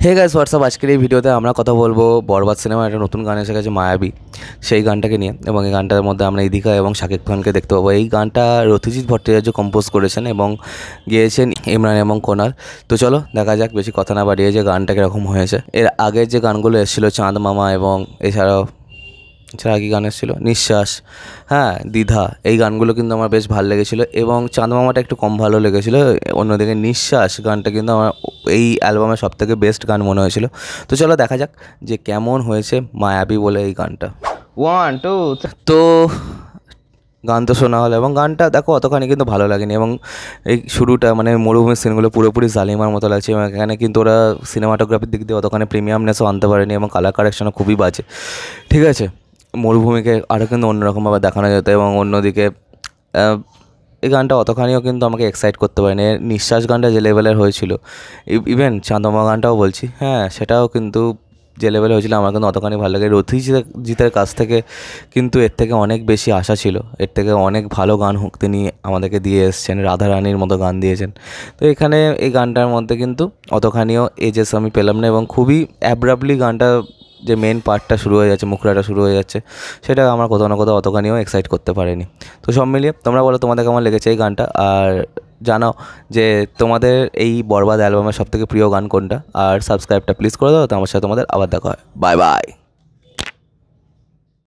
Hey guys WhatsApp, আজকের এই ভিডিওতে আমরা কথা বলবো বরবাদ সিনেমার একটা নতুন গান এসে গেছে মায়াবী, সেই গানটাকে নিয়ে। এবং এই গানটার মধ্যে আমরা ইদিকা এবং শাকিব খানকে দেখতে পাবো। এই গানটা রথিজিৎ ভট্টাচার্য কম্পোজ করেছেন এবং গেয়েছেন ইমরান এবং কোনার। তো চলো দেখা যাক, বেশি কথা না বাড়িয়ে যে গানটা কীরকম হয়েছে। এর আগের যে গানগুলো এসেছিলো চাঁদ মামা এবং এছাড়াও কি গান এসেছিলো নিঃশ্বাস, হ্যাঁ দ্বিধা, এই গানগুলো কিন্তু আমার বেশ ভালো লেগেছিলো এবং চাঁদ মামাটা একটু কম ভালো লেগেছিলো। অন্যদিকে নিঃশ্বাস গানটা কিন্তু আমার এই অ্যালবামের সবথেকে বেস্ট গান মনে হয়েছিল। তো চলো দেখা যাক যে কেমন হয়েছে মায়াবী বলে এই গানটা। 1 2 তো গান তো শোনা হলো এবং গানটা দেখো অতখানি কিন্তু ভালো লাগেনি। এবং এই শুরুটা মানে মরুভূমির সিনগুলো পুরোপুরি জালিমার মতো লাগছে এবং এখানে কিন্তু ওরা সিনেমাটোগ্রাফির দিক দিয়ে অতখানি প্রিমিয়ামনেসও আনতে পারেনি এবং কালার কারেকশনও খুবই বাজে। ঠিক আছে, মরুভূমিকে আরও কিন্তু অন্যরকমভাবে দেখানো যেত। এবং অন্যদিকে এই গানটা অতখানিও কিন্তু আমাকে এক্সাইট করতে পারেনি। নিঃশ্বাস গানটা যে লেভেলের হয়েছিল, ইভেন চাঁদমা গানটাও বলছি, হ্যাঁ সেটাও কিন্তু যে লেভেলে হয়েছিল আমার কিন্তু অতখানি ভালো লাগে। রথিজিতের কাছ থেকে কিন্তু এর থেকে অনেক বেশি আশা ছিল, এর থেকে অনেক ভালো গান তিনি আমাদেরকে দিয়ে এসছেন, রাধারানীর মতো গান দিয়েছেন। তো এখানে এই গানটার মধ্যে কিন্তু অতখানিও এজেস আমি পেলাম না এবং খুবই অ্যাব্রাপ্টলি গানটা যে মেন পার্টটা শুরু হয়ে যাচ্ছে, মুখড়াটা শুরু হয়ে যাচ্ছে, সেটা আমার কোথাও না কোথাও অতখানিও এক্সাইট করতে পারেনি। তো সব মিলিয়ে তোমরা বলো তোমাদের কেমন লেগেছে এই গানটা, আর জানাও যে তোমাদের এই বরবাদ অ্যালবামের সবথেকে প্রিয় গান কোনটা। আর সাবস্ক্রাইবটা প্লিজ করে দাও। তো আমার সাথে তোমাদের আবার দেখা হয়। Bye bye.